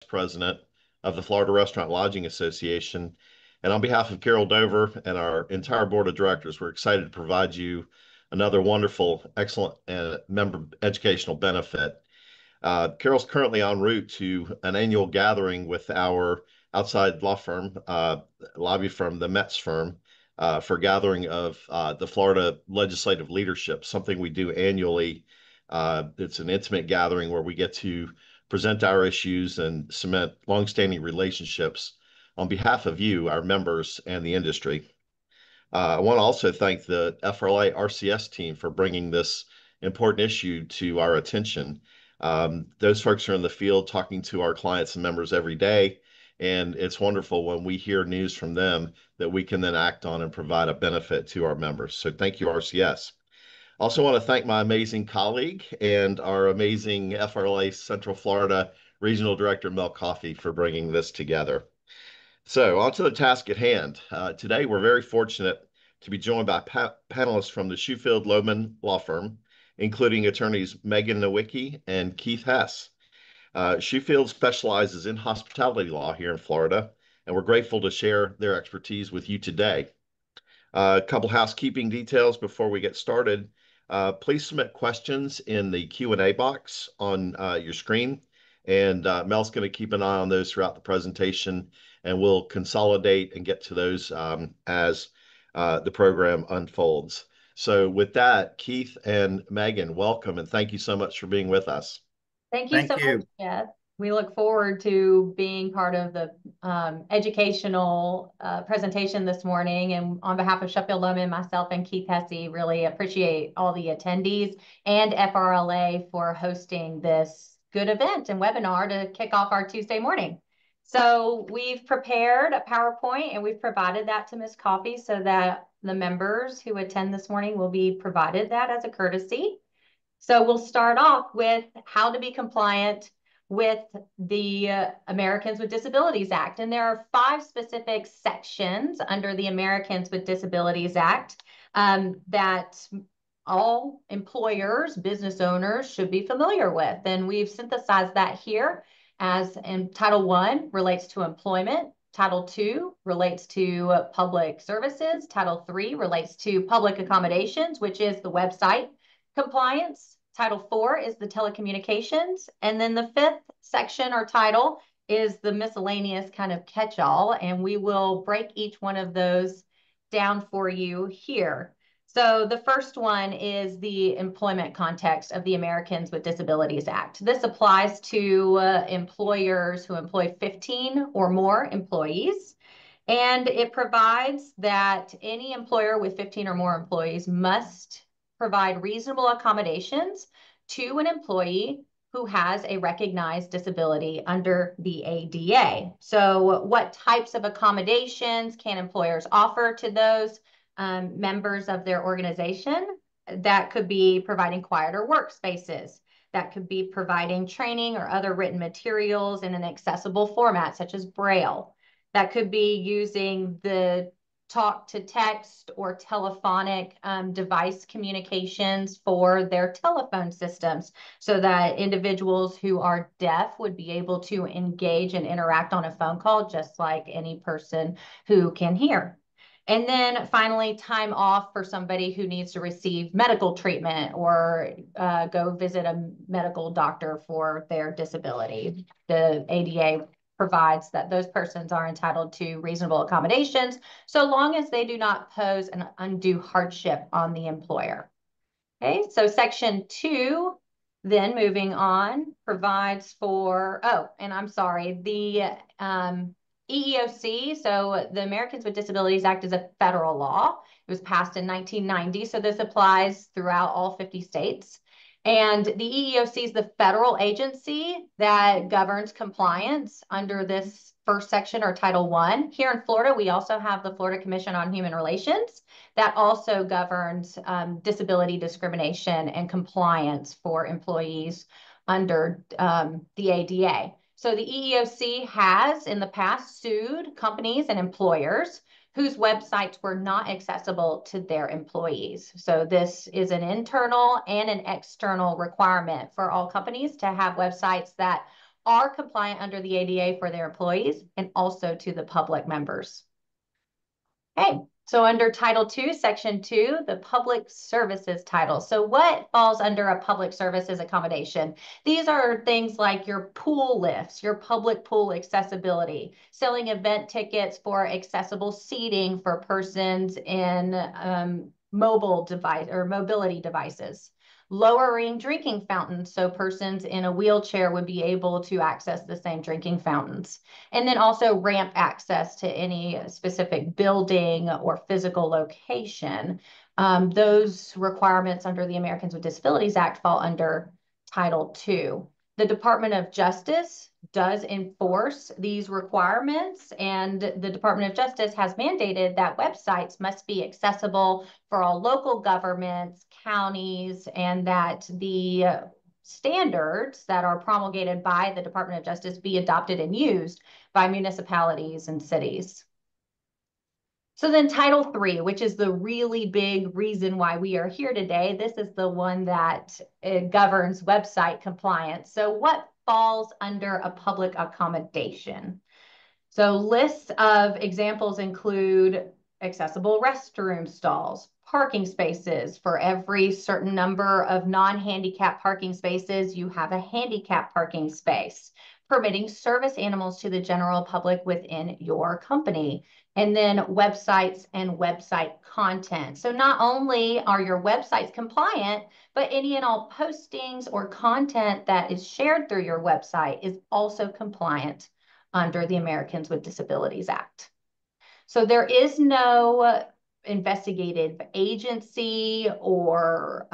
President of the Florida Restaurant Lodging Association. And on behalf of Carol Dover and our entire board of directors, we're excited to provide you another wonderful, excellent member educational benefit. Carol's currently en route to an annual gathering with our outside law firm, lobby firm, the Metz firm, for gathering of the Florida legislative leadership, something we do annually. It's an intimate gathering where we get to present our issues and cement longstanding relationships on behalf of you, our members, and the industry. I want to also thank the FRLA RCS team for bringing this important issue to our attention. Those folks are in the field talking to our clients and members every day, and it's wonderful when we hear news from them that we can then act on and provide a benefit to our members. So thank you, RCS. Also want to thank my amazing colleague and our amazing FRLA Central Florida Regional Director, Mel Coffey, for bringing this together. So, on to the task at hand. Today, we're very fortunate to be joined by panelists from the Shuffield Lohman Law Firm, including attorneys Megan Nowicki and Keith Hess. Shuffield specializes in hospitality law here in Florida, and we're grateful to share their expertise with you today. A couple housekeeping details before we get started. Please submit questions in the Q&A box on your screen, and Mel's going to keep an eye on those throughout the presentation, and we'll consolidate and get to those as the program unfolds. So with that, Keith and Megan, welcome, and thank you so much for being with us. Thank you so much, Jeff. We look forward to being part of the educational presentation this morning. And on behalf of Shuffield Lohman, myself and Keith Hesse, really appreciate all the attendees and FRLA for hosting this good event and webinar to kick off our Tuesday morning. So we've prepared a PowerPoint and we've provided that to Ms. Coffey so that the members who attend this morning will be provided that as a courtesy. So we'll start off with how to be compliant with the Americans with Disabilities Act. And there are 5 specific sections under the Americans with Disabilities Act that all employers, business owners should be familiar with. And we've synthesized that here as in Title I relates to employment. Title II relates to public services. Title III relates to public accommodations, which is the website compliance. Title IV is the telecommunications. And then the 5th section or title is the miscellaneous kind of catch-all. And we will break each one of those down for you here. So the first one is the employment context of the Americans with Disabilities Act. This applies to employers who employ 15 or more employees. And it provides that any employer with 15 or more employees must provide reasonable accommodations to an employee who has a recognized disability under the ADA. So what types of accommodations can employers offer to those members of their organization? That could be providing quieter workspaces. That could be providing training or other written materials in an accessible format, such as Braille. That could be using the talk to text or telephonic device communications for their telephone systems so that individuals who are deaf would be able to engage and interact on a phone call just like any person who can hear. And then finally, time off for somebody who needs to receive medical treatment or go visit a medical doctor for their disability. The ADA provides that those persons are entitled to reasonable accommodations so long as they do not pose an undue hardship on the employer. Okay, so Section 2, then moving on, provides for, and I'm sorry, the EEOC, so the Americans with Disabilities Act is a federal law. It was passed in 1990, so this applies throughout all 50 states. And the EEOC is the federal agency that governs compliance under this first section or Title I. Here in Florida, we also have the Florida Commission on Human Relations that also governs disability discrimination and compliance for employees under the ADA. So the EEOC has in the past sued companies and employers whose websites were not accessible to their employees. So this is an internal and an external requirement for all companies to have websites that are compliant under the ADA for their employees and also to the public members. Okay, so under Title II, Section 2, the Public Services title. So what falls under a public services accommodation? These are things like your pool lifts, your public pool accessibility, selling event tickets for accessible seating for persons in mobile device or mobility devices, lowering drinking fountains so persons in a wheelchair would be able to access the same drinking fountains. And then also ramp access to any specific building or physical location. Those requirements under the Americans with Disabilities Act fall under Title II. The Department of Justice does enforce these requirements, and the Department of Justice has mandated that websites must be accessible for all local governments, counties, and that the standards that are promulgated by the Department of Justice be adopted and used by municipalities and cities. So then Title III, which is the really big reason why we are here today, this is the one that governs website compliance. So what falls under a public accommodation? So lists of examples include accessible restroom stalls, parking spaces. For every certain number of non-handicap parking spaces, you have a handicap parking space, permitting service animals to the general public within your company, and then websites and website content. So not only are your websites compliant, but any and all postings or content that is shared through your website is also compliant under the Americans with Disabilities Act. So there is no investigative agency or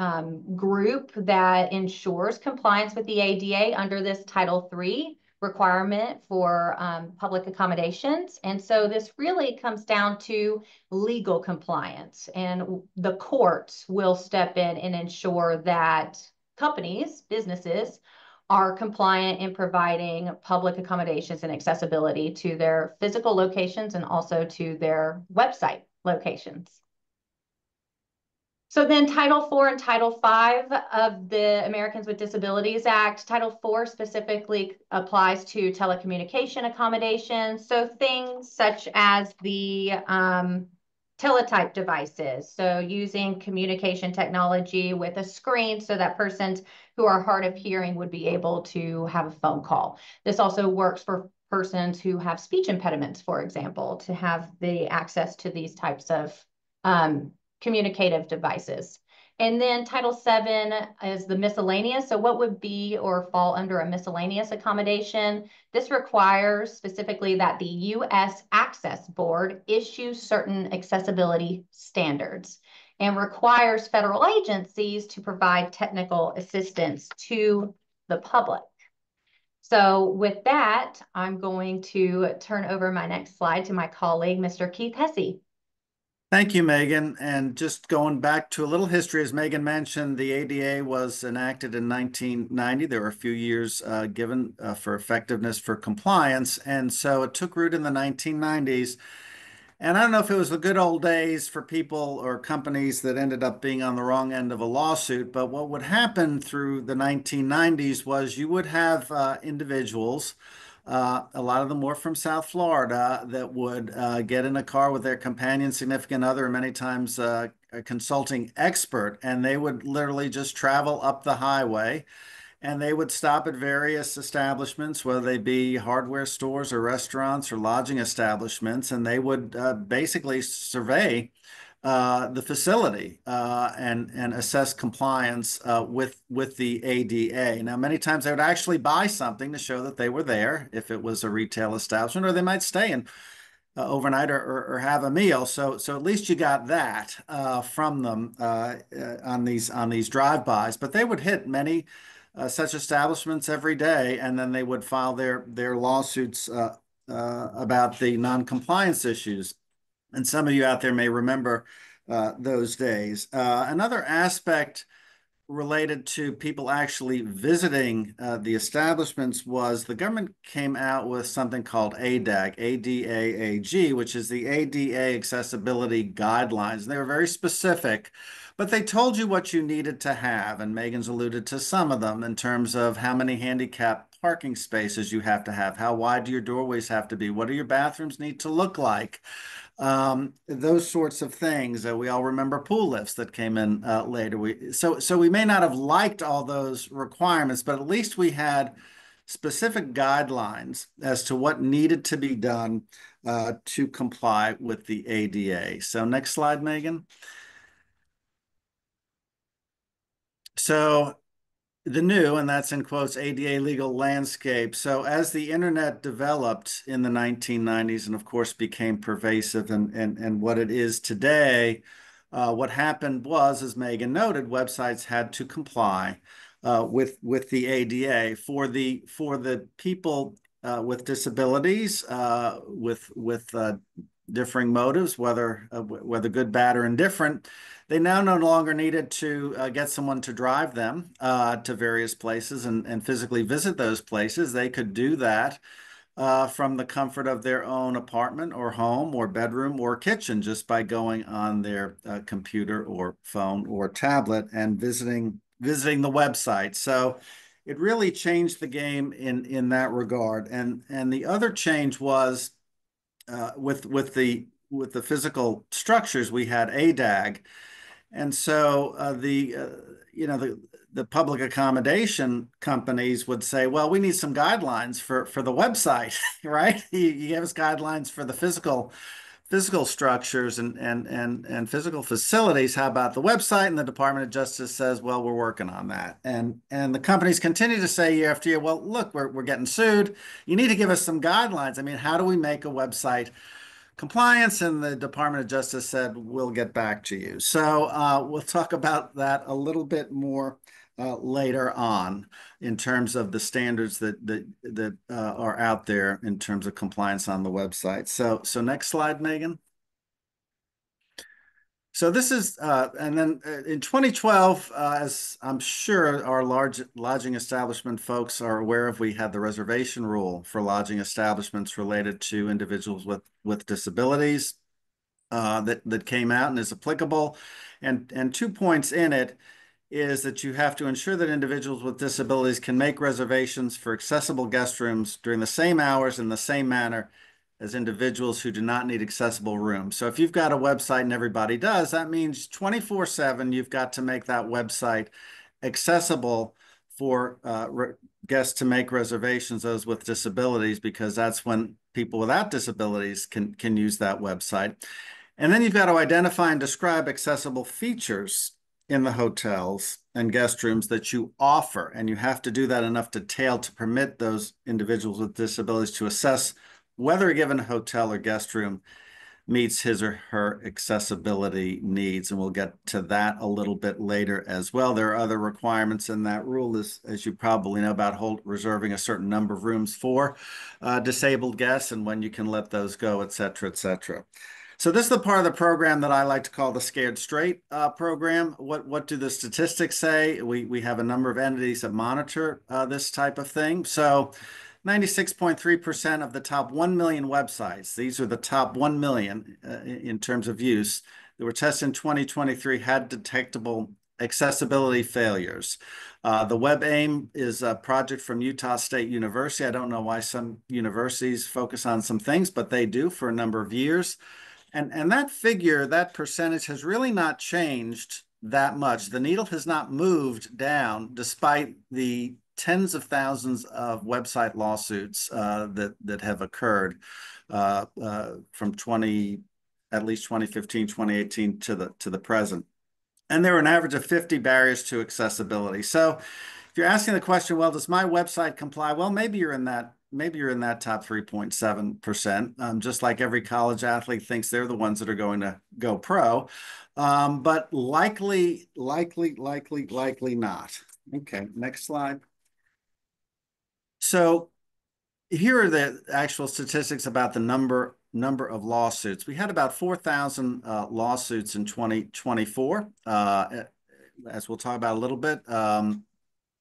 group that ensures compliance with the ADA under this Title III requirement for public accommodations. And so this really comes down to legal compliance, and the courts will step in and ensure that companies, businesses, are compliant in providing public accommodations and accessibility to their physical locations and also to their website locations. So then Title IV and Title V of the Americans with Disabilities Act. Title IV specifically applies to telecommunication accommodations. So things such as the teletype devices. So using communication technology with a screen so that persons who are hard of hearing would be able to have a phone call. This also works for persons who have speech impediments, for example, to have the access to these types of communicative devices. And then Title VII is the miscellaneous. So what would be or fall under a miscellaneous accommodation? This requires specifically that the U.S. Access Board issue certain accessibility standards and requires federal agencies to provide technical assistance to the public. So with that, I'm going to turn over my next slide to my colleague, Mr. Keith Hesse. Thank you, Megan. And just going back to a little history, as Megan mentioned, the ADA was enacted in 1990. There were a few years given for effectiveness for compliance. And so it took root in the 1990s. And I don't know if it was the good old days for people or companies that ended up being on the wrong end of a lawsuit, but what would happen through the 1990s was you would have individuals, a lot of them were from South Florida, that would get in a car with their companion, significant other, many times a consulting expert, and they would literally just travel up the highway. And they would stop at various establishments, whether they be hardware stores or restaurants or lodging establishments, and they would basically survey the facility and assess compliance with the ADA. Now, many times they would actually buy something to show that they were there, if it was a retail establishment, or they might stay in overnight or have a meal. So at least you got that from them on these drive-bys. But they would hit many such establishments every day, and then they would file their lawsuits about the non-compliance issues. And some of you out there may remember those days. Another aspect related to people actually visiting the establishments was the government came out with something called ADAG, ADAAG, which is the ADA Accessibility Guidelines. And they were very specific, but they told you what you needed to have. And Megan's alluded to some of them in terms of how many handicap parking spaces you have to have? How wide do your doorways have to be? What do your bathrooms need to look like? Those sorts of things. We all remember pool lifts that came in later. So we may not have liked all those requirements, but at least we had specific guidelines as to what needed to be done to comply with the ADA. So next slide, Megan. So the new, and that's in quotes, ADA legal landscape. So as the internet developed in the 1990s and of course became pervasive and what it is today, what happened was, as Megan noted, websites had to comply with the ADA for the people with disabilities, with differing motives, whether good, bad, or indifferent. They now no longer needed to get someone to drive them to various places and physically visit those places. They could do that from the comfort of their own apartment or home or bedroom or kitchen just by going on their computer or phone or tablet and visiting the website. So it really changed the game in that regard. And the other change was with the physical structures, we had ADAG. And so the public accommodation companies would say, well, we need some guidelines for the website, right? You give us guidelines for the physical structures and physical facilities. How about the website? And the Department of Justice says, well, we're working on that. And the companies continue to say year after year, well, look, we're getting sued. You need to give us some guidelines. I mean, how do we make a website compliance? And the Department of Justice said, we'll get back to you. So we'll talk about that a little bit more later on in terms of the standards that are out there in terms of compliance on the website. So next slide, Megan. So this is, and then in 2012, as I'm sure our lodging establishment folks are aware of, we had the reservation rule for lodging establishments related to individuals with disabilities that came out and is applicable. And 2 points in it is that you have to ensure that individuals with disabilities can make reservations for accessible guest rooms during the same hours in the same manner as individuals who do not need accessible rooms. So if you've got a website, and everybody does, that means 24/7, you've got to make that website accessible for guests to make reservations, those with disabilities, because that's when people without disabilities can use that website. And then you've got to identify and describe accessible features in the hotels and guest rooms that you offer. And you have to do that enough detail to permit those individuals with disabilities to assess whether a given hotel or guest room meets his or her accessibility needs. And we'll get to that a little bit later as well. There are other requirements in that rule, as you probably know, about reserving a certain number of rooms for disabled guests and when you can let those go, et cetera, et cetera. So this is the part of the program that I like to call the Scared Straight program. What do the statistics say? We have a number of entities that monitor this type of thing. So 96.3% of the top 1 million websites, these are the top 1 million in terms of use, that were tested in 2023 had detectable accessibility failures. The WebAIM is a project from Utah State University. I don't know why some universities focus on some things, but they do for a number of years. And that figure, that percentage has really not changed that much. The needle has not moved down despite the tens of thousands of website lawsuits that have occurred from at least 2015, 2018 to the present. And there are an average of 50 barriers to accessibility. So if you're asking the question, well, does my website comply? Well, maybe you're in that top 3.7%, just like every college athlete thinks they're the ones that are going to go pro, but likely not. Okay, next slide. So here are the actual statistics about the number of lawsuits. We had about 4,000 lawsuits in 2024. As we'll talk about a little bit,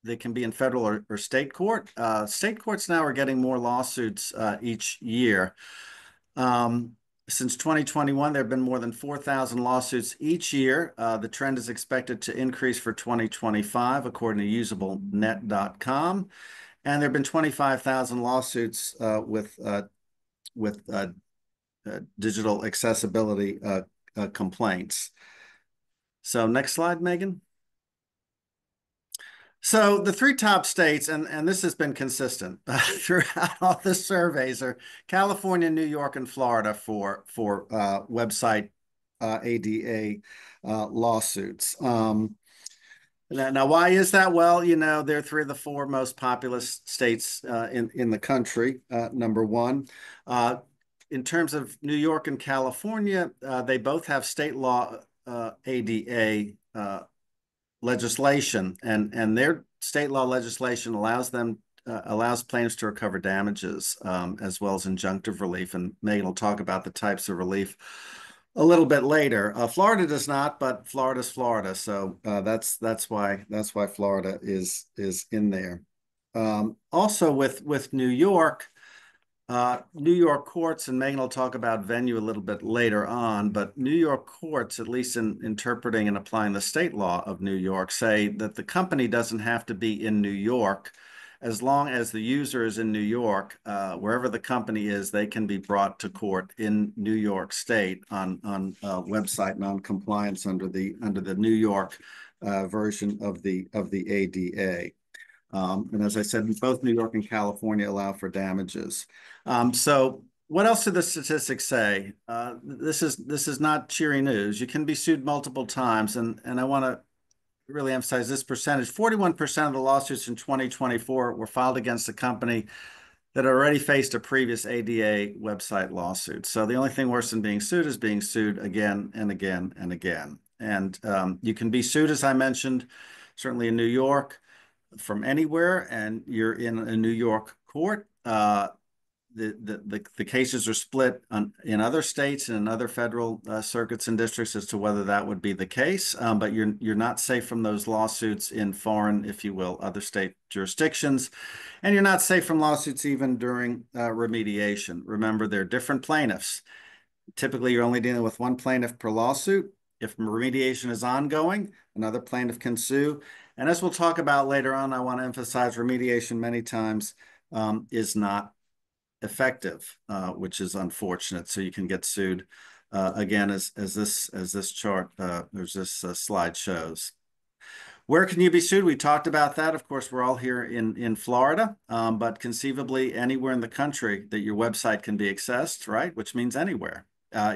they can be in federal or state court. State courts now are getting more lawsuits each year. Since 2021, there have been more than 4,000 lawsuits each year. The trend is expected to increase for 2025, according to usablenet.com. And there have been 25,000 lawsuits with digital accessibility complaints. So next slide, Megan. So the three top states, and this has been consistent throughout all the surveys, are California, New York, and Florida for website ADA lawsuits. Now, why is that? Well, you know, they're three of the four most populous states in the country, number one. In terms of New York and California, they both have state law ADA legislation, and their state law legislation allows plaintiffs to recover damages as well as injunctive relief. And Megan will talk about the types of relief a little bit later. Florida does not, but Florida's Florida, so that's why Florida is in there. Also with New York. New York courts, and Megan will talk about venue a little bit later on, but New York courts, at least in interpreting and applying the state law of New York, say that the company doesn't have to be in New York. As long as the user is in New York, wherever the company is, they can be brought to court in New York State on website non-compliance under the New York version of the ADA. And as I said, both New York and California allow for damages. So what else do the statistics say? This is not cheery news. You can be sued multiple times, and I want to really emphasize this percentage. 41% of the lawsuits in 2024 were filed against a company that already faced a previous ADA website lawsuit. So the only thing worse than being sued is being sued again and again and again. And you can be sued, as I mentioned, certainly in New York, from anywhere, and you're in a New York court. The cases are split in other states and in other federal circuits and districts as to whether that would be the case. But you're not safe from those lawsuits in foreign, if you will, other state jurisdictions, and you're not safe from lawsuits even during remediation. Remember, they're different plaintiffs. Typically, you're only dealing with one plaintiff per lawsuit. If remediation is ongoing, another plaintiff can sue. And as we'll talk about later on, I want to emphasize remediation many times is not effective, which is unfortunate. So you can get sued again, as this chart, slide shows. Where can you be sued? We talked about that. Of course, we're all here in Florida, but conceivably anywhere in the country that your website can be accessed, right? Which means anywhere.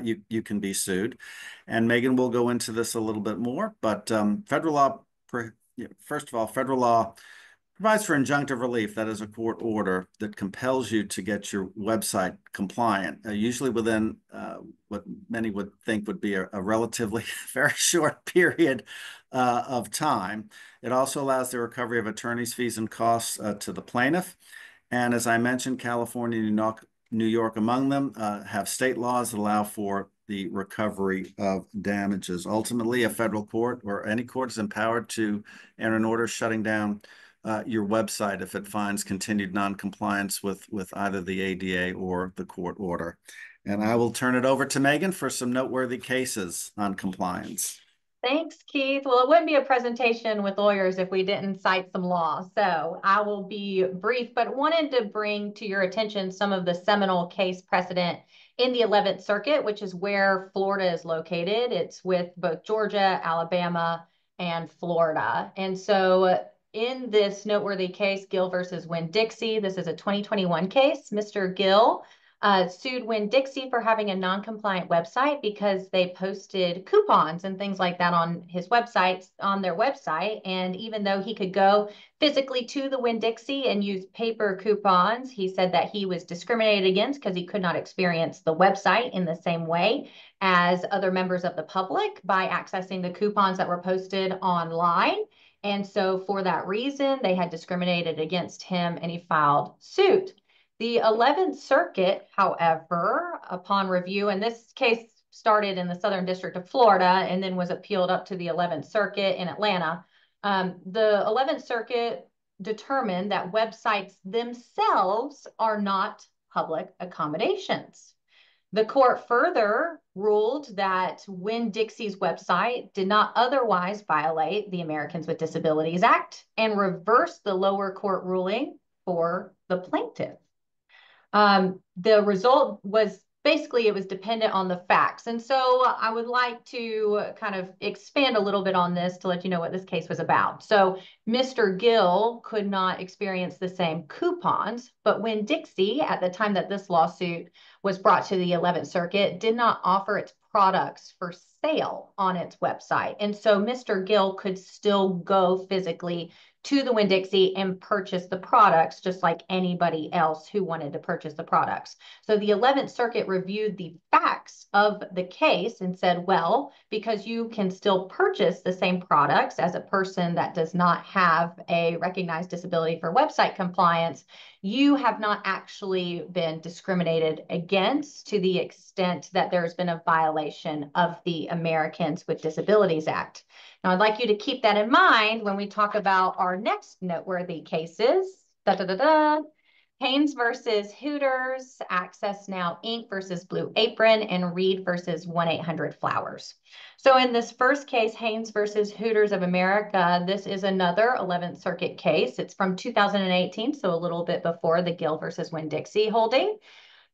You can be sued. And Megan will go into this a little bit more, but federal law, first of all, federal law provides for injunctive relief. That is a court order that compels you to get your website compliant, usually within what many would think would be a relatively very short period of time. It also allows the recovery of attorney's fees and costs to the plaintiff. And as I mentioned, California, New York among them, have state laws that allow for the recovery of damages. Ultimately, a federal court or any court is empowered to enter an order shutting down your website if it finds continued noncompliance with either the ADA or the court order. And I will turn it over to Megan for some noteworthy cases on compliance. Thanks, Keith. Well, it wouldn't be a presentation with lawyers if we didn't cite some law. So I will be brief, but wanted to bring to your attention some of the seminal case precedent in the 11th Circuit, which is where Florida is located. It's with both Georgia, Alabama, and Florida. And so in this noteworthy case, Gill versus Winn-Dixie, this is a 2021 case. Mr. Gill sued Winn-Dixie for having a non-compliant website because they posted coupons and things like that on their website. And even though he could go physically to the Winn-Dixie and use paper coupons, he said that he was discriminated against because he could not experience the website in the same way as other members of the public by accessing the coupons that were posted online. And so for that reason, they had discriminated against him and he filed suit. The 11th Circuit, however, upon review, and this case started in the Southern District of Florida and then was appealed up to the 11th Circuit in Atlanta. The 11th Circuit determined that websites themselves are not public accommodations. The court further ruled that Winn-Dixie's website did not otherwise violate the Americans with Disabilities Act and reversed the lower court ruling for the plaintiff. The result was basically it was dependent on the facts. And so I would like to kind of expand a little bit on this to let you know what this case was about. So Mr. Gill could not experience the same coupons, but Winn-Dixie, at the time that this lawsuit was brought to the 11th Circuit, did not offer its products for sale on its website. And so Mr. Gill could still go physically to the Winn-Dixie and purchase the products just like anybody else who wanted to purchase the products. So the 11th Circuit reviewed the facts of the case and said, well, because you can still purchase the same products as a person that does not have a recognized disability for website compliance, you have not actually been discriminated against to the extent that there's been a violation of the Americans with Disabilities Act. Now, I'd like you to keep that in mind when we talk about our next noteworthy cases. Haynes versus Hooters, Access Now Inc. versus Blue Apron, and Reed versus 1-800-Flowers. So in this first case, Haynes versus Hooters of America, this is another 11th Circuit case. It's from 2018, so a little bit before the Gill versus Winn-Dixie holding.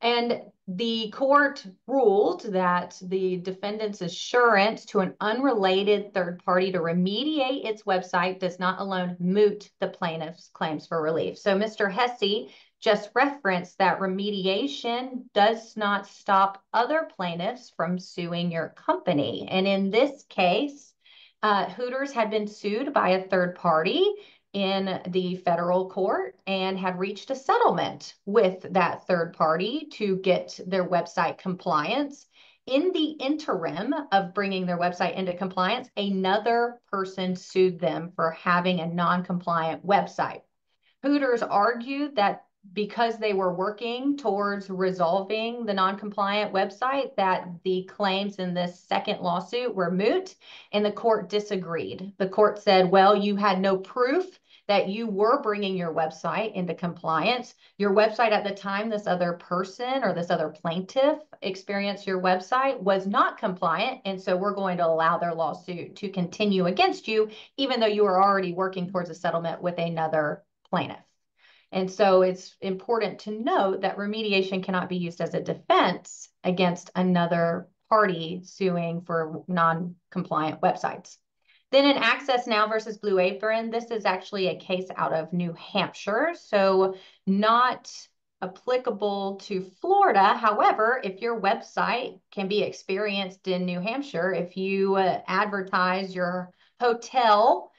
And the court ruled that the defendant's assurance to an unrelated third party to remediate its website does not alone moot the plaintiff's claims for relief. So Mr. Hesse just referenced that remediation does not stop other plaintiffs from suing your company. And in this case, Hooters had been sued by a third party in the federal court and had reached a settlement with that third party to get their website compliance. In the interim of bringing their website into compliance, another person sued them for having a non-compliant website. Hooters argued that because they were working towards resolving the non-compliant website, that the claims in this second lawsuit were moot, and the court disagreed. The court said, well, you had no proof that you were bringing your website into compliance. Your website at the time this other person or this other plaintiff experienced your website was not compliant, and so we're going to allow their lawsuit to continue against you, even though you were already working towards a settlement with another plaintiff. And so it's important to note that remediation cannot be used as a defense against another party suing for non-compliant websites. Then in Access Now versus Blue Apron, this is actually a case out of New Hampshire, so not applicable to Florida. However, if your website can be experienced in New Hampshire, if you advertise your hotel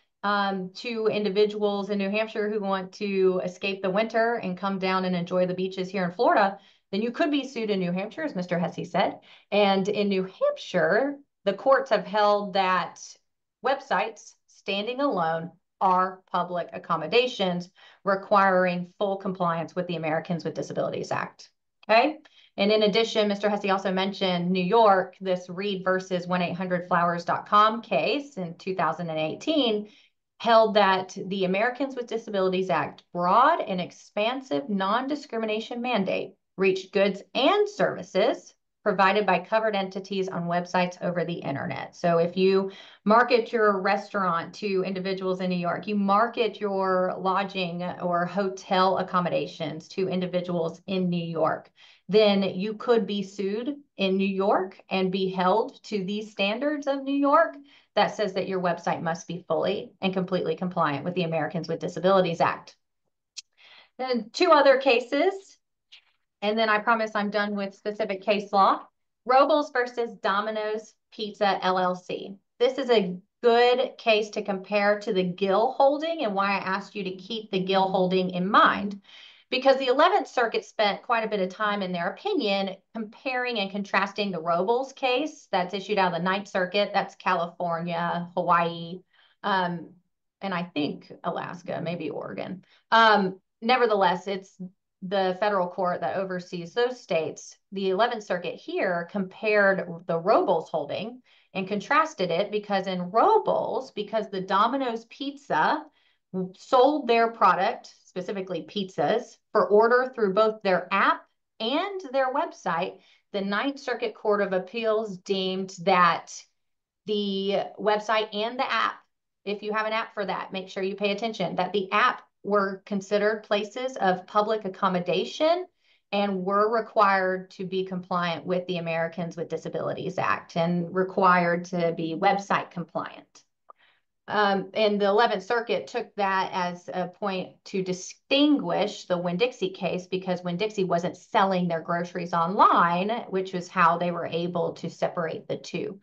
to individuals in New Hampshire who want to escape the winter and come down and enjoy the beaches here in Florida, then you could be sued in New Hampshire, as Mr. Hesse said. And in New Hampshire, the courts have held that websites standing alone are public accommodations requiring full compliance with the Americans with Disabilities Act. Okay. And in addition, Mr. Hesse also mentioned New York, this Reed versus 1-800-Flowers.com case in 2018 held that the Americans with Disabilities Act broad and expansive non-discrimination mandate reached goods and services provided by covered entities on websites over the internet. So if you market your restaurant to individuals in New York, you market your lodging or hotel accommodations to individuals in New York, then you could be sued in New York and be held to these standards of New York that says that your website must be fully and completely compliant with the Americans with Disabilities Act. Then two other cases, and then I promise I'm done with specific case law. Robles versus Domino's Pizza LLC. This is a good case to compare to the Gill holding, and why I asked you to keep the Gill holding in mind. Because the 11th Circuit spent quite a bit of time, in their opinion, comparing and contrasting the Robles case that's issued out of the 9th Circuit, that's California, Hawaii, and I think Alaska, maybe Oregon. Nevertheless, it's the federal court that oversees those states. The 11th Circuit here compared the Robles holding and contrasted it because in Robles, because the Domino's Pizza sold their product, specifically pizzas, for order through both their app and their website, the 9th Circuit Court of Appeals deemed that the website and the app, if you have an app for that, make sure you pay attention, that the app were considered places of public accommodation and were required to be compliant with the Americans with Disabilities Act and required to be website compliant. And the 11th Circuit took that as a point to distinguish the Winn-Dixie case, because Winn-Dixie wasn't selling their groceries online, which was how they were able to separate the two.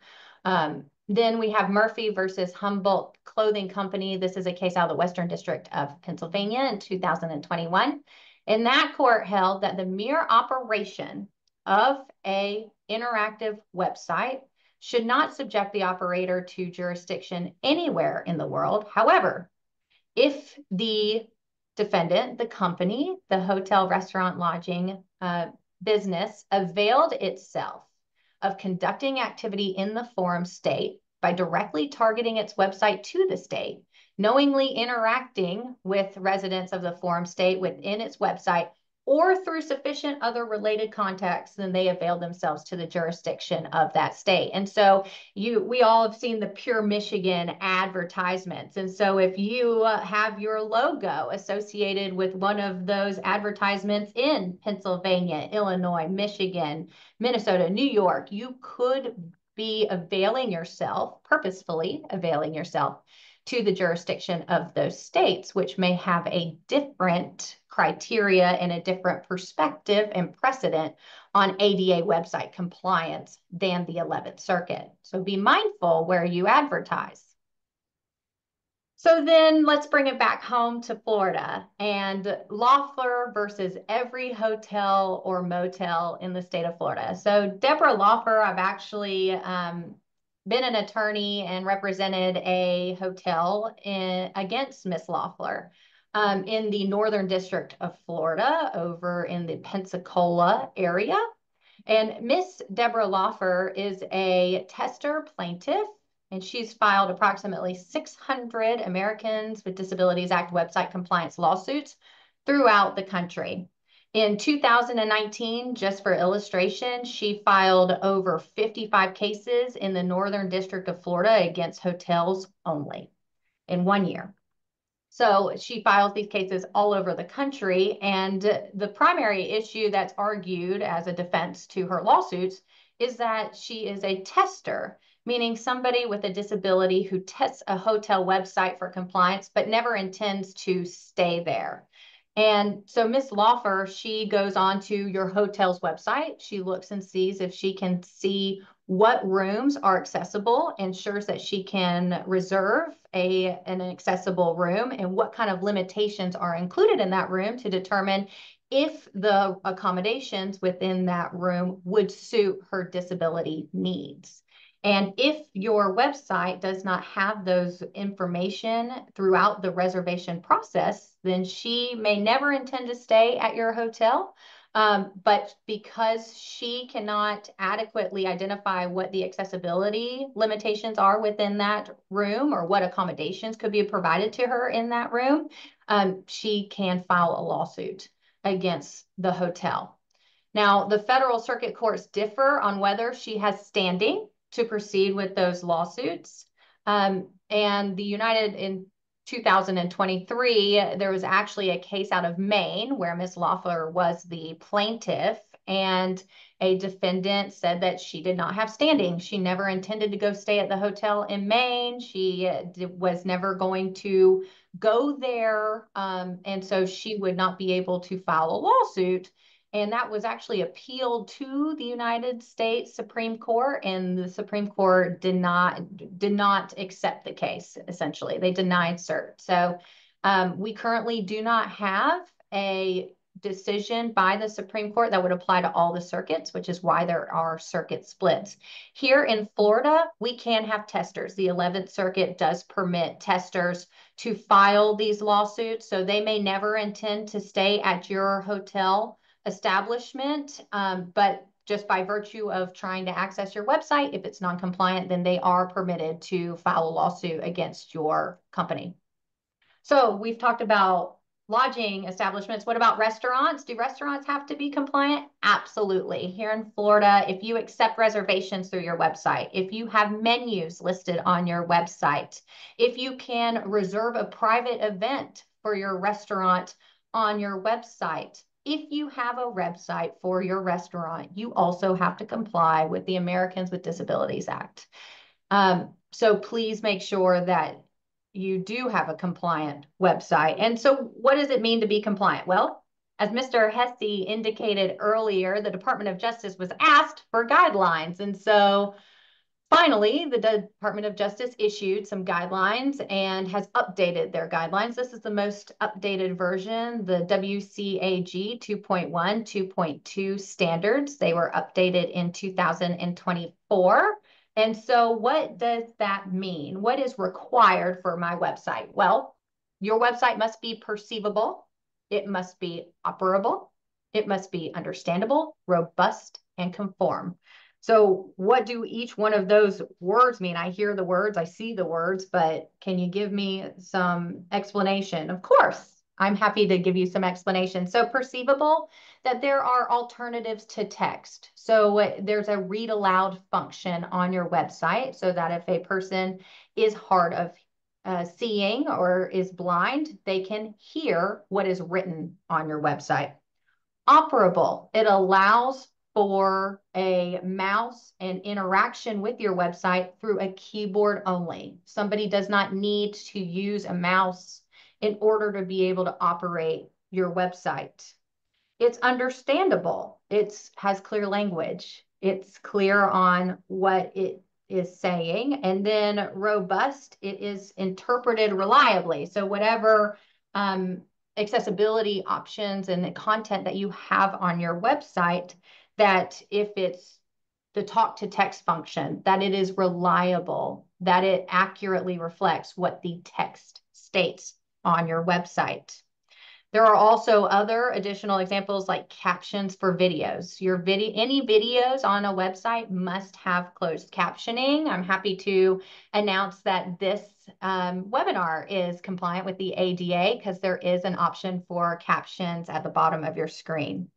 Then we have Murphy versus Humboldt Clothing Company. This is a case out of the Western District of Pennsylvania in 2021. And that court held that the mere operation of an interactive website should not subject the operator to jurisdiction anywhere in the world. However, if the defendant, the company, the hotel, restaurant, lodging business availed itself of conducting activity in the forum state by directly targeting its website to the state, knowingly interacting with residents of the forum state within its website, or through sufficient other related contacts, then they avail themselves to the jurisdiction of that state. And so we all have seen the Pure Michigan advertisements. And so if you have your logo associated with one of those advertisements in Pennsylvania, Illinois, Michigan, Minnesota, New York, you could be availing yourself, purposefully availing yourself to the jurisdiction of those states, which may have a different criteria and a different perspective and precedent on ADA website compliance than the 11th Circuit. So be mindful where you advertise. So then let's bring it back home to Florida and Loeffler versus every hotel or motel in the state of Florida. So Deborah Loeffler, I've actually been an attorney and represented a hotel against Miss Loeffler in the Northern District of Florida over in the Pensacola area. And Miss Deborah Loeffler is a tester plaintiff, and she's filed approximately 600 Americans with Disabilities Act website compliance lawsuits throughout the country. In 2019, just for illustration, she filed over 55 cases in the Northern District of Florida against hotels only in 1 year. So she files these cases all over the country, and the primary issue that's argued as a defense to her lawsuits is that she is a tester, meaning somebody with a disability who tests a hotel website for compliance but never intends to stay there. And so Miss Loeffler, she goes on to your hotel's website. She looks and sees if she can see what rooms are accessible, ensures that she can reserve an accessible room, and what kind of limitations are included in that room to determine if the accommodations within that room would suit her disability needs. And if your website does not have those information throughout the reservation process, then she may never intend to stay at your hotel. But because she cannot adequately identify what the accessibility limitations are within that room or what accommodations could be provided to her in that room, she can file a lawsuit against the hotel. Now, the federal circuit courts differ on whether she has standing to proceed with those lawsuits. And in 2023, there was actually a case out of Maine where Ms. Loeffler was the plaintiff, and a defendant said that she did not have standing. She never intended to go stay at the hotel in Maine. She was never going to go there, and so she would not be able to file a lawsuit. And that was actually appealed to the United States Supreme Court, and the Supreme Court did not accept the case, essentially. They denied cert. So we currently do not have a decision by the Supreme Court that would apply to all the circuits, which is why there are circuit splits. Here in Florida, we can have testers. The 11th Circuit does permit testers to file these lawsuits, so they may never intend to stay at your hotel establishment, but just by virtue of trying to access your website, if it's non-compliant, then they are permitted to file a lawsuit against your company. So we've talked about lodging establishments. What about restaurants? Do restaurants have to be compliant? Absolutely. Here in Florida, if you accept reservations through your website, if you have menus listed on your website, if you can reserve a private event for your restaurant on your website. If you have a website for your restaurant, you also have to comply with the Americans with Disabilities Act. So please make sure that you do have a compliant website. And so what does it mean to be compliant? Well, as Mr. Hesse indicated earlier, the Department of Justice was asked for guidelines. And so finally, the Department of Justice issued some guidelines and has updated their guidelines. This is the most updated version, the WCAG 2.1, 2.2 standards. They were updated in 2024. And so what does that mean? What is required for my website? Well, your website must be perceivable. It must be operable. It must be understandable, robust, and conform. So what do each one of those words mean? I hear the words, I see the words, but can you give me some explanation? Of course, I'm happy to give you some explanation. So perceivable, that there are alternatives to text. So there's a read aloud function on your website so that if a person is hard of seeing or is blind, they can hear what is written on your website. Operable, it allows for a mouse and interaction with your website through a keyboard only. Somebody does not need to use a mouse in order to be able to operate your website. It's understandable. It has clear language. It's clear on what it is saying. And then robust, it is interpreted reliably. So whatever accessibility options and the content that you have on your website, that if it's the talk to text function, that it is reliable, that it accurately reflects what the text states on your website. There are also other additional examples like captions for videos. Any videos on a website must have closed captioning. I'm happy to announce that this webinar is compliant with the ADA because there is an option for captions at the bottom of your screen.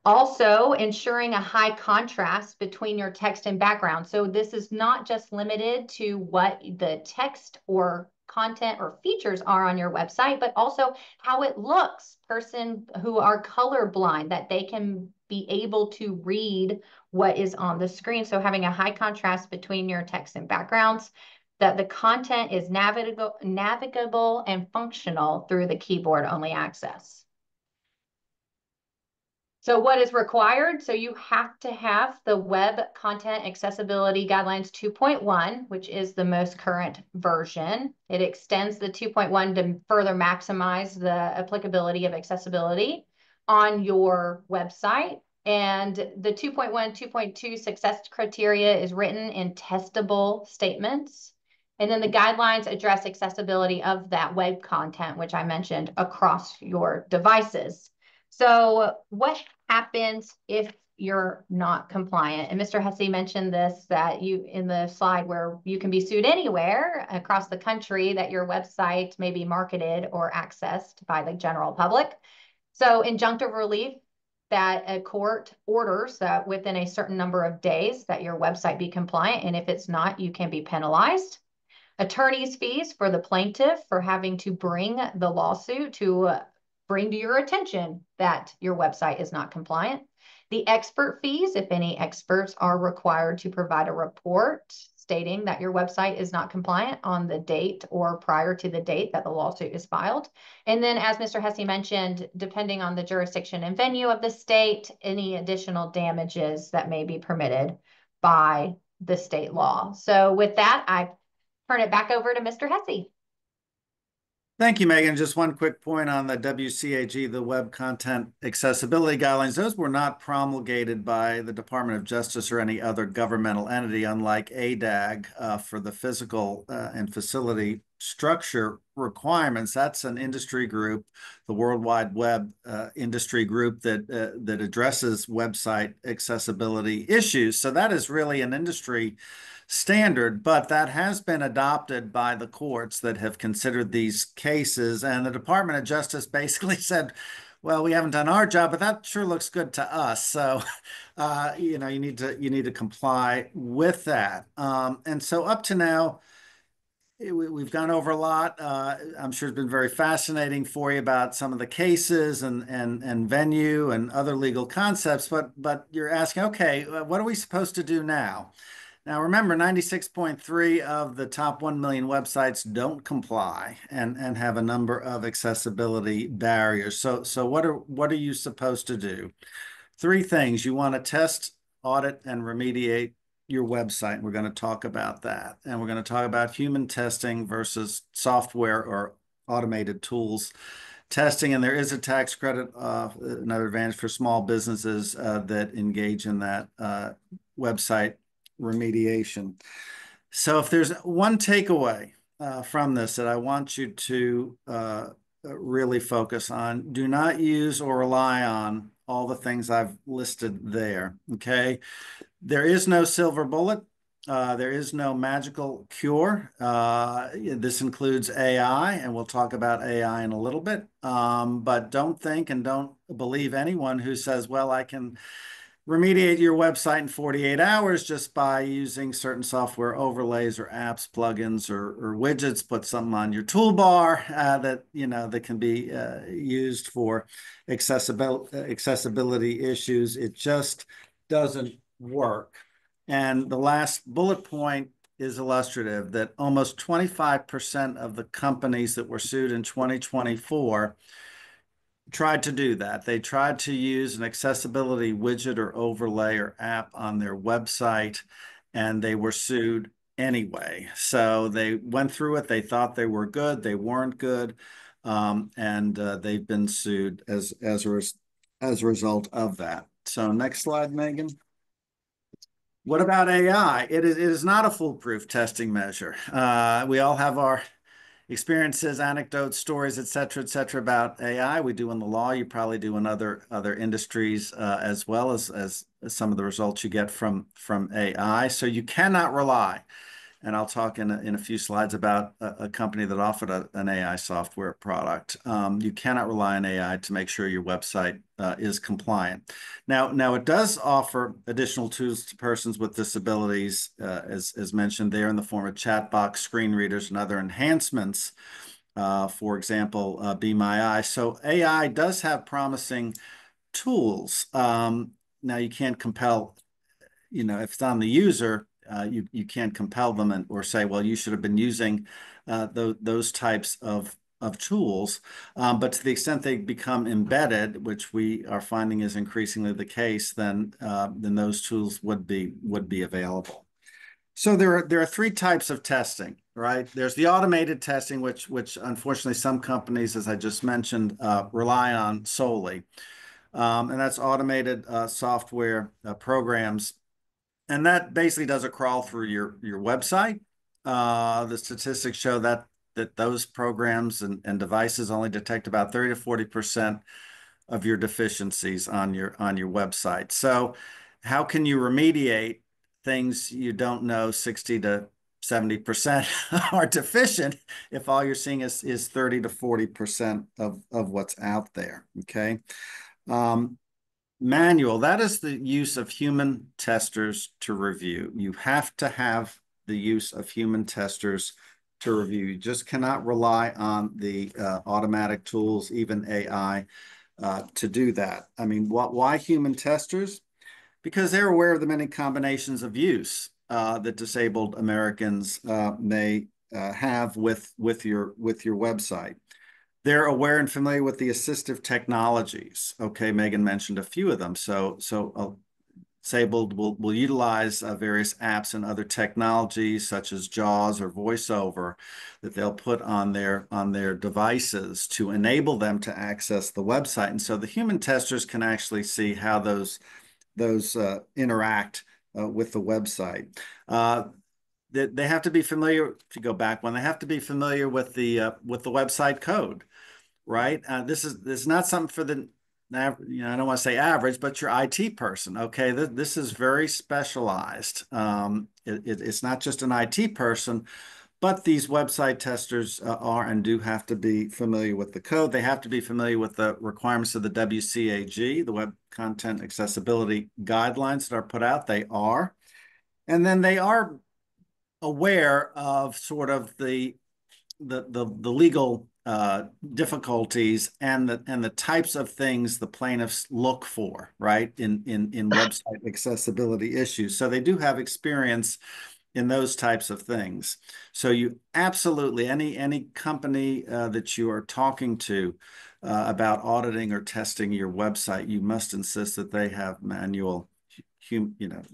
Also, ensuring a high contrast between your text and background. So this is not just limited to what the text or content or features are on your website, but also how it looks. Person who are colorblind, that they can be able to read what is on the screen. So having a high contrast between your text and backgrounds, that the content is navigable and functional through the keyboard only access. So what is required? So you have to have the Web Content Accessibility Guidelines 2.1, which is the most current version. It extends the 2.1 to further maximize the applicability of accessibility on your website. And the 2.1, 2.2 success criteria is written in testable statements. And then the guidelines address accessibility of that web content, which I mentioned, across your devices. So what happens if you're not compliant? And Mr. Hesse mentioned this, that you in the slide where you can be sued anywhere across the country that your website may be marketed or accessed by the general public. So injunctive relief, that a court orders that within a certain number of days that your website be compliant. And if it's not, you can be penalized. Attorney's fees for the plaintiff for having to bring the lawsuit to bring to your attention that your website is not compliant. The expert fees, if any experts are required to provide a report stating that your website is not compliant on the date or prior to the date that the lawsuit is filed. And then, as Mr. Hesse mentioned, depending on the jurisdiction and venue of the state, any additional damages that may be permitted by the state law. So with that, I turn it back over to Mr. Hesse. Thank you, Megan. Just one quick point on the WCAG, the Web Content Accessibility Guidelines. Those were not promulgated by the Department of Justice or any other governmental entity, unlike ADAG for the physical and facility structure requirements. That's an industry group, the World Wide Web industry group that addresses website accessibility issues. So that is really an industry standard, but that has been adopted by the courts that have considered these cases. And the Department of Justice basically said, well, we haven't done our job, but that sure looks good to us. So, you need to comply with that. And so up to now, we've gone over a lot. I'm sure it's been very fascinating for you about some of the cases and venue and other legal concepts. But you're asking, okay, what are we supposed to do now? Now, remember, 96.3 of the top 1 million websites don't comply and have a number of accessibility barriers. So what are you supposed to do? Three things. You want to test, audit, and remediate your website. We're going to talk about that. And we're going to talk about human testing versus software or automated tools testing. And there is a tax credit, another advantage for small businesses that engage in that website remediation. So if there's one takeaway from this that I want you to really focus on, do not use or rely on all the things I've listed there, okay? There is no silver bullet. There is no magical cure. This includes AI, and we'll talk about AI in a little bit. But don't think and don't believe anyone who says, well, I can remediate your website in 48 hours just by using certain software overlays or apps, plugins, or widgets. Put something on your toolbar that can be used for accessibility issues. It just doesn't work. And the last bullet point is illustrative that almost 25% of the companies that were sued in 2024 tried to do that. They tried to use an accessibility widget or overlay or app on their website, and they were sued anyway. So they went through it. They thought they were good. They weren't good. And they've been sued as a result of that. So next slide, Megan. What about AI? It is not a foolproof testing measure. We all have our experiences, anecdotes, stories, et cetera, about AI. We do in the law. You probably do in other industries as well as some of the results you get from AI. So you cannot rely. And I'll talk in a few slides about a company that offered an AI software product. You cannot rely on AI to make sure your website is compliant. Now it does offer additional tools to persons with disabilities, as mentioned there, in the form of chat box, screen readers, and other enhancements. For example, Be My Eye. So AI does have promising tools. Now you can't compel, if it's on the user, you can't compel them or say, well, you should have been using those types of tools. But to the extent they become embedded, which we are finding is increasingly the case, then those tools would be available. So there are three types of testing, right? There's the automated testing, which unfortunately some companies, as I just mentioned, rely on solely. And that's automated software programs. And that basically does a crawl through your website. The statistics show that those programs and devices only detect about 30 to 40% of your deficiencies on your website. So how can you remediate things you don't know 60 to 70% are deficient if all you're seeing is 30 to 40% of what's out there, okay? Manual, that is the use of human testers to review. You have to have the use of human testers to review. You just cannot rely on the automatic tools, even AI, to do that. I mean, why human testers? Because they're aware of the many combinations of use that disabled Americans may have with your website. They're aware and familiar with the assistive technologies. Okay, Megan mentioned a few of them. So disabled will utilize various apps and other technologies such as JAWS or VoiceOver that they'll put on their devices to enable them to access the website. And so the human testers can actually see how those interact with the website. They have to be familiar, if you go back one, they have to be familiar with the website code, right? This is not something for the, I don't want to say average, but your IT person, okay? This is very specialized. It's not just an IT person, but these website testers are and do have to be familiar with the code. They have to be familiar with the requirements of the WCAG, the Web Content Accessibility Guidelines that are put out. They are. And then they are aware of sort of the legal difficulties and the types of things the plaintiffs look for, right, in website accessibility issues. So they do have experience in those types of things. So you absolutely, any company that you are talking to about auditing or testing your website, you must insist that they have manual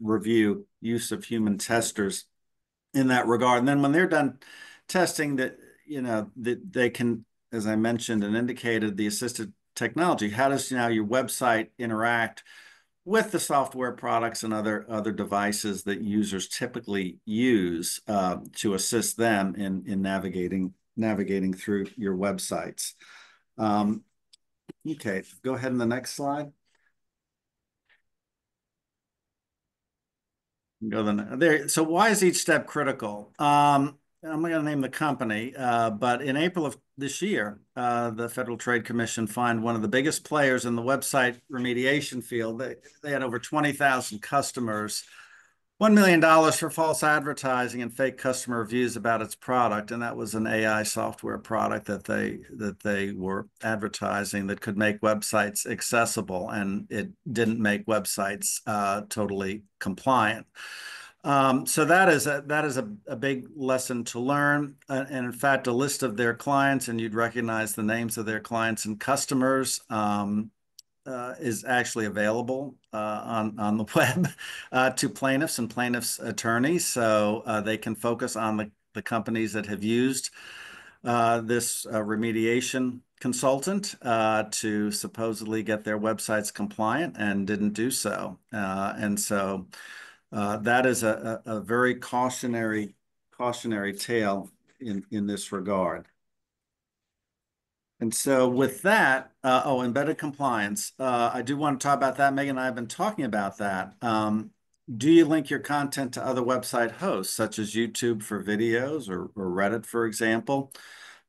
review, use of human testers in that regard. And then when they're done testing, that that they can, as I mentioned and indicated, the assisted technology. How does now your website interact with the software products and other devices that users typically use to assist them in navigating through your websites. Okay, go ahead in the next slide. Go there. So why is each step critical? I'm not going to name the company, but in April of this year, the Federal Trade Commission fined one of the biggest players in the website remediation field. They had over 20,000 customers, $1 million for false advertising and fake customer reviews about its product. And that was an AI software product that they were advertising that could make websites accessible, and it didn't make websites totally compliant. So that is a big lesson to learn. And in fact, a list of their clients, and you'd recognize the names of their clients and customers, is actually available on the web to plaintiffs and plaintiffs' attorneys, so they can focus on the companies that have used this remediation consultant to supposedly get their websites compliant and didn't do so. And so that is a very cautionary tale in this regard. And so with that, embedded compliance, I do want to talk about that. Megan and I have been talking about that. Do you link your content to other website hosts, such as YouTube for videos or Reddit, for example,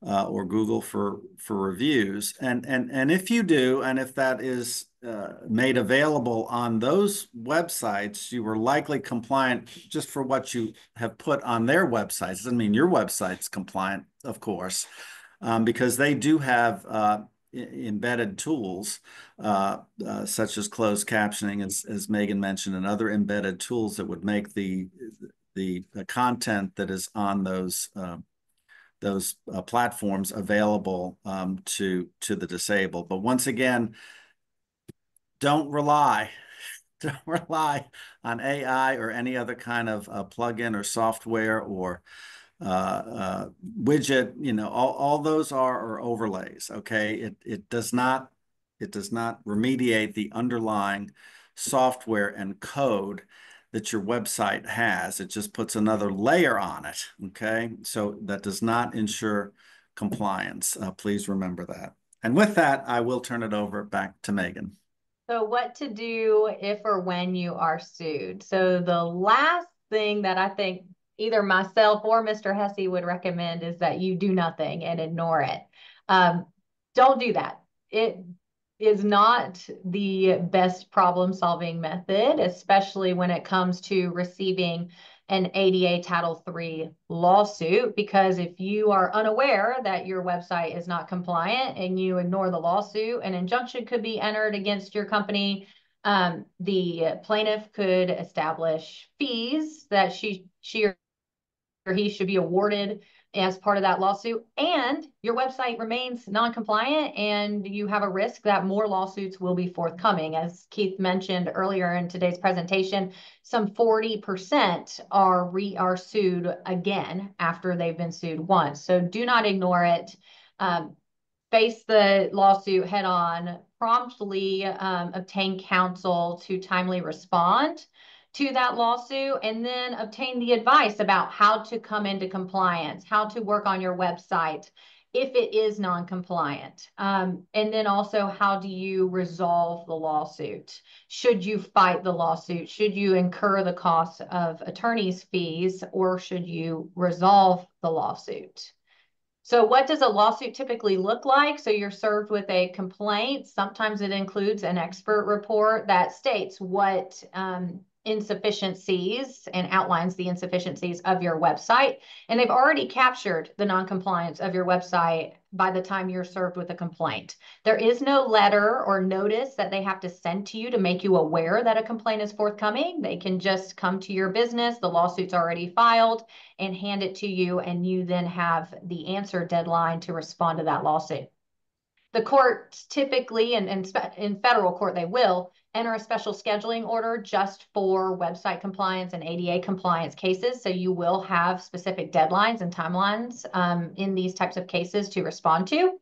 or Google for reviews? And if you do, and if that is made available on those websites, you were likely compliant just for what you have put on their websites. Doesn't mean your website's compliant, of course. Because they do have embedded tools such as closed captioning, as Megan mentioned, and other embedded tools that would make the content that is on those platforms available to the disabled. But once again, don't rely on AI or any other kind of plugin or software or widget. All those are overlays. Okay, it does not remediate the underlying software and code that your website has. It just puts another layer on it. Okay, so that does not ensure compliance. Please remember that. And with that, I will turn it over back to Megan. So what to do if or when you are sued. So the last thing that I think either myself or Mr. Hesse would recommend is that you do nothing and ignore it. Don't do that. It is not the best problem-solving method, especially when it comes to receiving an ADA Title III lawsuit, because if you are unaware that your website is not compliant and you ignore the lawsuit, an injunction could be entered against your company. The plaintiff could establish fees that she or he should be awarded as part of that lawsuit, and your website remains non-compliant, and you have a risk that more lawsuits will be forthcoming. As Keith mentioned earlier in today's presentation, some 40% are sued again after they've been sued once. So do not ignore it. Face the lawsuit head on, promptly obtain counsel to timely respond to that lawsuit, and then obtain the advice about how to come into compliance, how to work on your website if it is non-compliant. And then also, how do you resolve the lawsuit? Should you fight the lawsuit? Should you incur the cost of attorney's fees, or should you resolve the lawsuit? So what does a lawsuit typically look like? So you're served with a complaint. Sometimes it includes an expert report that states what insufficiencies and outlines the insufficiencies of your website. And they've already captured the noncompliance of your website by the time you're served with a complaint. There is no letter or notice that they have to send to you to make you aware that a complaint is forthcoming. They can just come to your business, the lawsuit's already filed, and hand it to you, and you then have the answer deadline to respond to that lawsuit. The courts typically, and in federal court, they will enter a special scheduling order just for website compliance and ADA compliance cases. So you will have specific deadlines and timelines in these types of cases to respond to.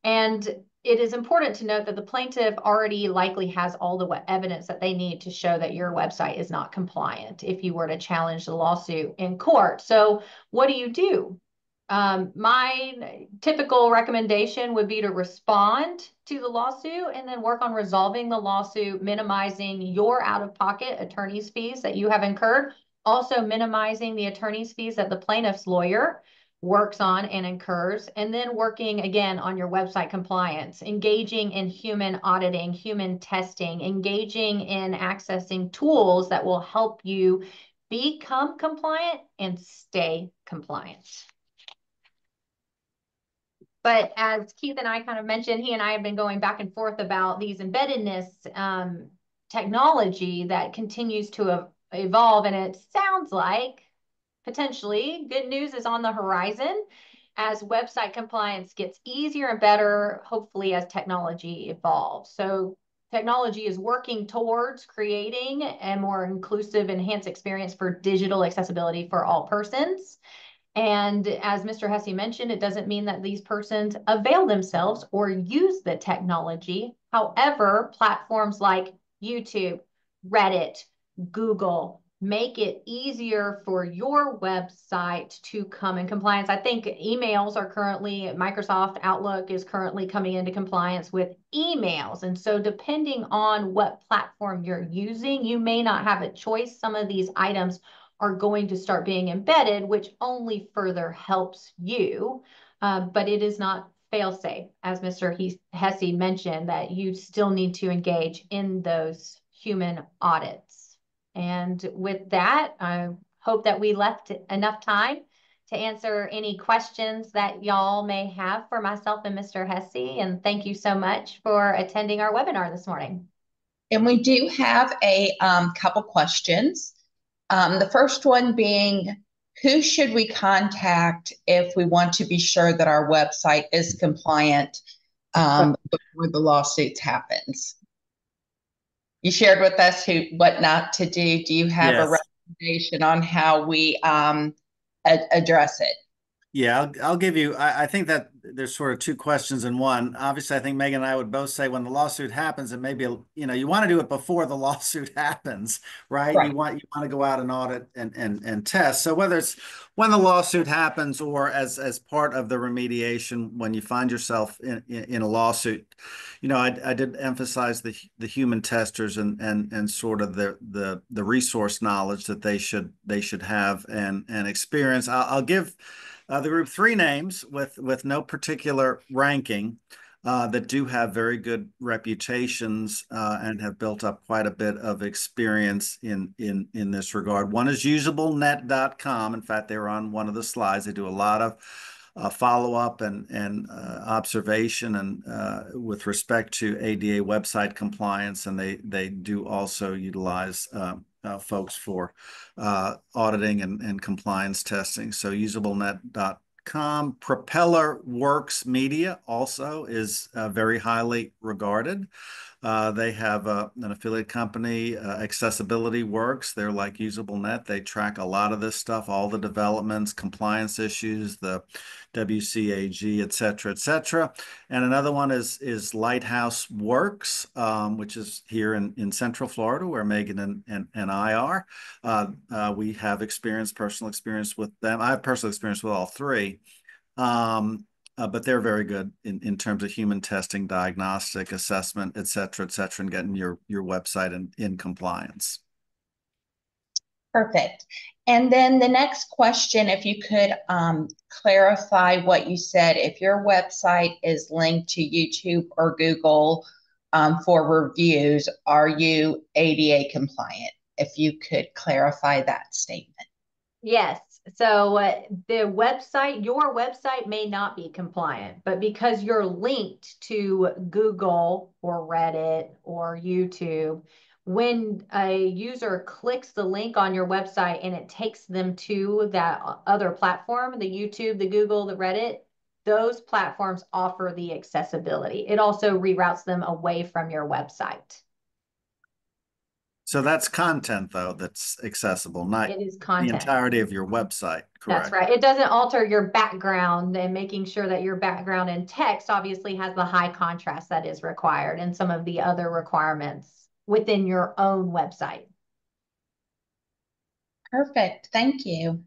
And it is important to note that the plaintiff already likely has all the evidence that they need to show that your website is not compliant if you were to challenge the lawsuit in court. So what do? My typical recommendation would be to respond to the lawsuit and then work on resolving the lawsuit, minimizing your out-of-pocket attorney's fees that you have incurred, also minimizing the attorney's fees that the plaintiff's lawyer works on and incurs, and then working again on your website compliance, engaging in human auditing, human testing, engaging in accessing tools that will help you become compliant and stay compliant. But as Keith and I kind of mentioned, he and I have been going back and forth about these embeddedness technology that continues to evolve. And it sounds like potentially good news is on the horizon as website compliance gets easier and better, hopefully as technology evolves. So technology is working towards creating a more inclusive, enhanced experience for digital accessibility for all persons. And as Mr. Hesse mentioned, it doesn't mean that these persons avail themselves or use the technology. However, platforms like YouTube, Reddit, Google make it easier for your website to come in compliance. I think emails are currently, Microsoft Outlook is currently coming into compliance with emails. And so depending on what platform you're using, you may not have a choice. Some of these items are going to start being embedded, which only further helps you. But it is not fail-safe, as Mr. Hesse mentioned, that you still need to engage in those human audits. And with that, I hope that we left enough time to answer any questions that y'all may have for myself and Mr. Hesse. And thank you so much for attending our webinar this morning. And we do have a couple questions. The first one being, who should we contact if we want to be sure that our website is compliant before the lawsuits happens? You shared with us what not to do. Do you have a recommendation on how we address it? Yeah, I'll give you, I think that there's sort of two questions in one. Obviously, I think Megan and I would both say when the lawsuit happens, and maybe, you want to do it before the lawsuit happens, right? You want to go out and audit and test. So whether it's when the lawsuit happens or as part of the remediation, when you find yourself in a lawsuit, I did emphasize the human testers and sort of the resource knowledge that they should have and experience. I'll give the group three names with no particular ranking that do have very good reputations and have built up quite a bit of experience in this regard. One is usablenet.com. In fact, they were on one of the slides. They do a lot of follow-up and observation and with respect to ADA website compliance, and they do also utilize folks for auditing and compliance testing. So usablenet.com. Propeller Works Media also is very highly regarded. They have an affiliate company, Accessibility Works. They're like UsableNet. They track a lot of this stuff, all the developments, compliance issues, the WCAG, et cetera, et cetera. And another one is Lighthouse Works, which is here in Central Florida, where Megan and I are. We have personal experience with them. I have personal experience with all three. But they're very good in terms of human testing, diagnostic, assessment, et cetera, and getting your website in compliance. Perfect. And then the next question, if you could clarify what you said, if your website is linked to YouTube or Google for reviews, are you ADA compliant? if you could clarify that statement. Yes. So your website may not be compliant, but because you're linked to Google or Reddit or YouTube, when a user clicks the link on your website and it takes them to that other platform, the YouTube, the Google, the Reddit, those platforms offer the accessibility. It also reroutes them away from your website. So that's content, though, that's accessible, not It is the content. entirety of your website, That's correct? right. It doesn't alter your background, and making sure that your background in text obviously has the high contrast that is required and some of the other requirements within your own website. Perfect. Thank you.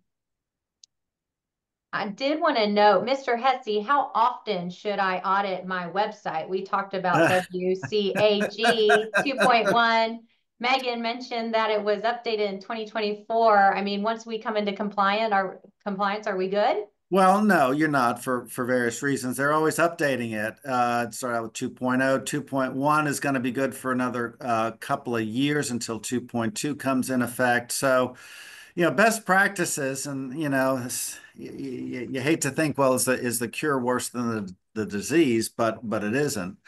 I did want to note, Mr. Hesse, how often should I audit my website? We talked about WCAG 2.1. Megan mentioned that it was updated in 2024. I mean, once we come into compliance, are we good? Well, no, you're not for various reasons. They're always updating it. It started out with 2.0. 2.1 is going to be good for another couple of years until 2.2 comes in effect. So, best practices, and you hate to think, well, is the cure worse than the disease? But it isn't.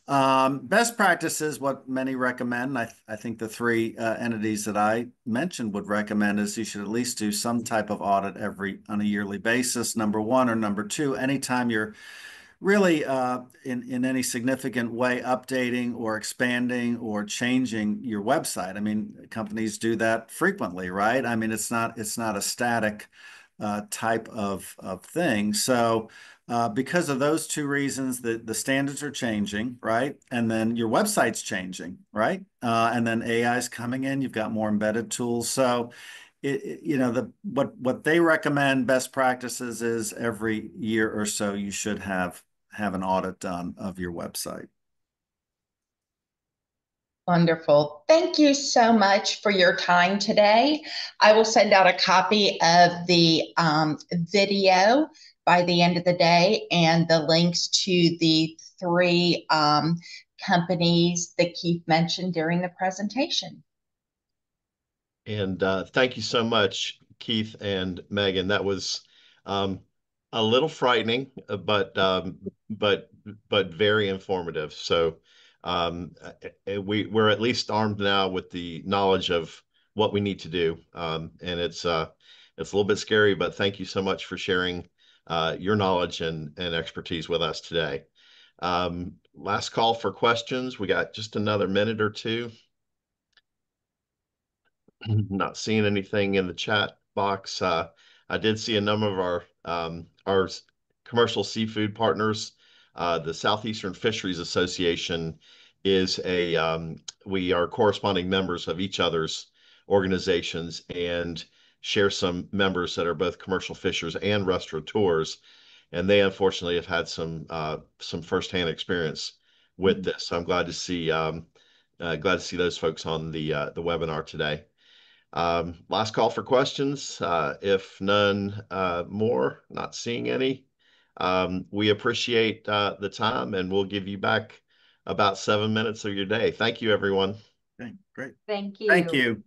Best practices, what many recommend, I think the three entities that I mentioned would recommend, is you should at least do some type of audit on a yearly basis, number one, or number two, anytime you're really in any significant way updating or expanding or changing your website. I mean, companies do that frequently, right? I mean, it's not a static type of thing. So because of those two reasons, the standards are changing, right? And then your website's changing, right? And then AI is coming in. You've got more embedded tools. So what they recommend best practices is every year or so you should have an audit done of your website. Wonderful. Thank you so much for your time today. I will send out a copy of the video by the end of the day and the links to the three companies that Keith mentioned during the presentation. And thank you so much, Keith and Megan. That was a little frightening, but very informative. So we're at least armed now with the knowledge of what we need to do. And it's a little bit scary, but thank you so much for sharing your knowledge and expertise with us today. Last call for questions. We got just another minute or two. Not seeing anything in the chat box. I did see a number of our commercial seafood partners. The Southeastern Fisheries Association is we are corresponding members of each other's organizations and share some members that are both commercial fishers and restaurateurs. And they unfortunately have had some firsthand experience with this. So I'm glad to see those folks on the webinar today. Last call for questions. If none more, not seeing any, we appreciate the time, and we'll give you back about 7 minutes of your day. Thank you, everyone. Okay, great. Thank you. Thank you.